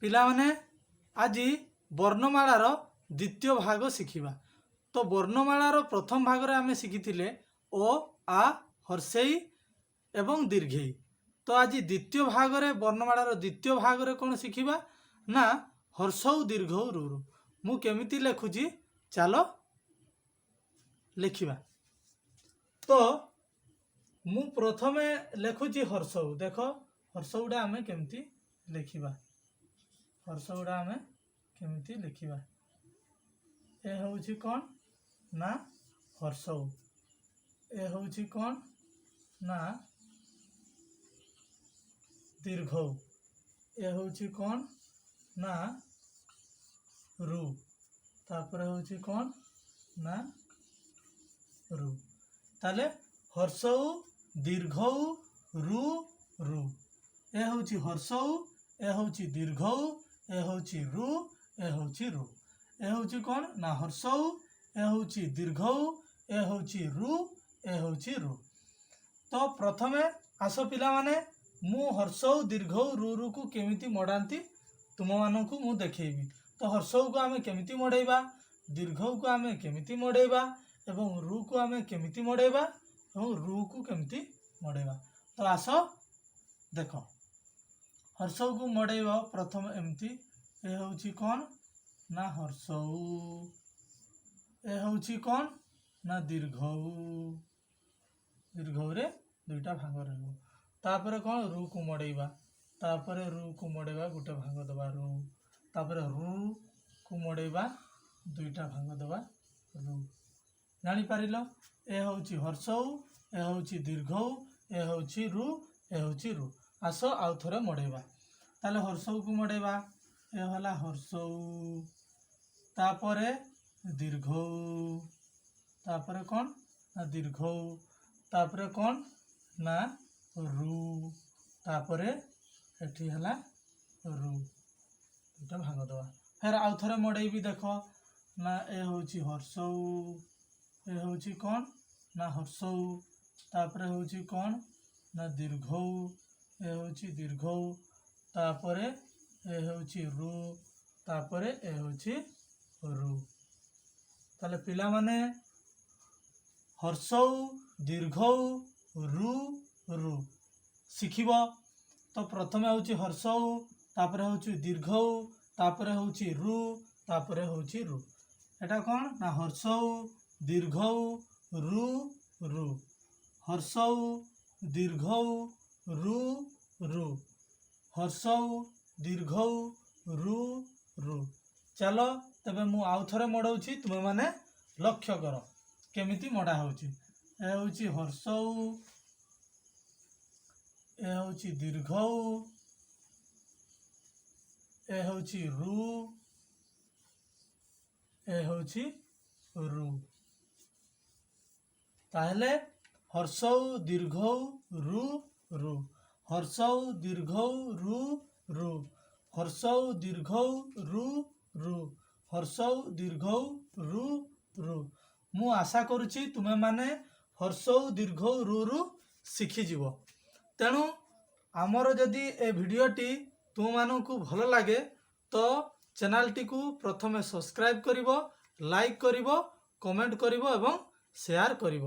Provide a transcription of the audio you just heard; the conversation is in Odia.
ପିଲାମାନେ ଆଜି ବର୍ଣ୍ଣମାଳାର ଦ୍ୱିତୀୟ ଭାଗ ଶିଖିବା। ତ ବର୍ଣ୍ଣମାଳାର ପ୍ରଥମ ଭାଗରେ ଆମେ ଶିଖିଥିଲେ ଓ ଆ ହର୍ଷେଇ ଏବଂ ଦୀର୍ଘେଇ। ତ ଆଜି ଦ୍ୱିତୀୟ ଭାଗରେ ବର୍ଣ୍ଣମାଳାର ଦ୍ୱିତୀୟ ଭାଗରେ କ'ଣ ଶିଖିବା ନା ହର୍ଷଉ ଦୀର୍ଘଉ ରୁରୁ। ମୁଁ କେମିତି ଲେଖୁଛି ଚାଲ ଲେଖିବା। ତ ମୁଁ ପ୍ରଥମେ ଲେଖୁଛି ହର୍ଷଉ। ଦେଖ ହର୍ଷଉଟା ଆମେ କେମିତି ଲେଖିବା। ହର୍ଷଉଟା ଆମେ କେମିତି ଲେଖିବା। ଏ ହେଉଛି କ'ଣ ନା ହର୍ଷଉ। ଏ ହେଉଛି କ'ଣ ନା ଦୀର୍ଘଉ। ଏ ହେଉଛି କ'ଣ ନା ରୁ। ତାପରେ ହେଉଛି କ'ଣ ନା ରୁ। ତାହେଲେ ହର୍ଷଉ ଦୀର୍ଘଉ ରୁ ରୁ। ଏ ହେଉଛି ହର୍ଷଉ, ଏ ହେଉଛି ଦୀର୍ଘଉ, ଏ ହେଉଛି ରୁ, ଏ ହେଉଛି ରୁ। ଏ ହେଉଛି କ'ଣ ନା ହର୍ଷଉ, ଏ ହେଉଛି ଦୀର୍ଘଉ, ଏ ହେଉଛି ରୁ, ଏ ହେଉଛି ରୁ। ତ ପ୍ରଥମେ ଆସ ପିଲାମାନେ ମୁଁ ହର୍ଷଉ ଦୀର୍ଘଉ ରୁକୁ କେମିତି ମଡ଼ାନ୍ତି ତୁମମାନଙ୍କୁ ମୁଁ ଦେଖେଇବି। ତ ହର୍ଷଉକୁ ଆମେ କେମିତି ମଡ଼େଇବା, ଦୀର୍ଘଉକୁ ଆମେ କେମିତି ମଡ଼େଇବା ଏବଂ ରୁକୁ ଆମେ କେମିତି ମଡ଼େଇବା ଏବଂ ରୁକୁ କେମିତି ମଡ଼େଇବା। ତ ଆସ ଦେଖ ହର୍ଷଉକୁ ମଡ଼େଇବା ପ୍ରଥମେ ଏମିତି। ଏ ହେଉଛି କ'ଣ ନା ହର୍ଷଉ, ଏ ହେଉଛି କ'ଣ ନା ଦୀର୍ଘଉ। ଦୀର୍ଘଉରେ ଦୁଇଟା ଭାଗ ରହିବ। ତାପରେ କ'ଣ ରୁକୁ ମଡ଼େଇବା। ତାପରେ ରୁକୁ ମଡ଼େଇବା ଗୋଟେ ଭାଗ ଦେବା ରୁ। ତାପରେ ରୁକୁ ମଡ଼େଇବା ଦୁଇଟା ଭାଗ ଦେବା ରୁ। ଜାଣିପାରିଲ ଏ ହେଉଛି ହର୍ଷଉ, ଏ ହେଉଛି ଦୀର୍ଘଉ, ଏ ହେଉଛି ରୁ, ଏ ହେଉଛି ରୁ। ଆସ ଆଉ ଥରେ ମଡ଼େଇବା। ତାହେଲେ ହର୍ଷଉକୁ ମଡ଼େଇବା। ଏ ହେଲା ହର୍ଷଉ, ତାପରେ ଦୀର୍ଘଉ, ତାପରେ କ'ଣ ନା ଦୀର୍ଘଉ, ତାପରେ କ'ଣ ନା ରୁ, ତାପରେ ଏଠି ହେଲା ରୁ। ଦୁଇଟା ଭାଗ ଦେବା। ଫେର ଆଉ ଥରେ ମଡ଼େଇବି। ଦେଖ ନା ଏ ହେଉଛି ହର୍ଷଉ, ଏ ହେଉଛି କ'ଣ ନା ହର୍ଷଉ, ତାପରେ ହେଉଛି କ'ଣ ନା ଦୀର୍ଘଉ, ଏ ହେଉଛି ଦୀର୍ଘଉ, ତାପରେ ଏ ହେଉଛି ରୁ, ତାପରେ ଏ ହେଉଛି ରୁ। ତାହେଲେ ପିଲାମାନେ ହର୍ଷଉ ଦୀର୍ଘଉ ରୁ ରୁ ଶିଖିବ। ତ ପ୍ରଥମେ ହେଉଛି ହର୍ଷଉ, ତାପରେ ହେଉଛି ଦୀର୍ଘଉ, ତାପରେ ହେଉଛି ରୁ, ତାପରେ ହେଉଛି ରୁ। ଏଟା କ'ଣ ନା ହର୍ଷଉ ଦୀର୍ଘଉ ରୁ ରୁ। ହର୍ଷଉ ଦୀର୍ଘଉ ରୁ ରୁ। ହର୍ଷଉ ଦୀର୍ଘଉ ରୁ ରୁ। ଚାଲ ତେବେ ମୁଁ ଆଉ ଥରେ ମଡ଼ଉଛି, ତୁମେମାନେ ଲକ୍ଷ୍ୟ କର କେମିତି ମଡ଼ା ହେଉଛି। ଏ ହେଉଛି ହର୍ଷଉ, ଏ ହେଉଛି ଦୀର୍ଘଉ, ଏ ହେଉଛି ରୁ, ଏ ହେଉଛି ରୁ। ତାହେଲେ ହର୍ଷଉ ଦୀର୍ଘଉ ରୁ ରୁ। ହର୍ଷଉ ଦୀର୍ଘଉ ରୁ ରୁ। ହର୍ଷଉ ଦୀର୍ଘଉ ରୁ ରୁ। ହର୍ଷଉ ଦୀର୍ଘଉ ରୁ ରୁ। ମୁଁ ଆଶା କରୁଛି ତୁମେମାନେ ହର୍ଷଉ ଦୀର୍ଘଉ ରୁ ଶିଖିଯିବ। ତେଣୁ ଆମର ଯଦି ଏ ଭିଡ଼ିଓଟି ତୁମମାନଙ୍କୁ ଭଲ ଲାଗେ ତ ଚ୍ୟାନେଲଟିକୁ ପ୍ରଥମେ ସବସ୍କ୍ରାଇବ୍ କରିବ, ଲାଇକ୍ କରିବ, କମେଣ୍ଟ କରିବ ଏବଂ ସେୟାର କରିବ।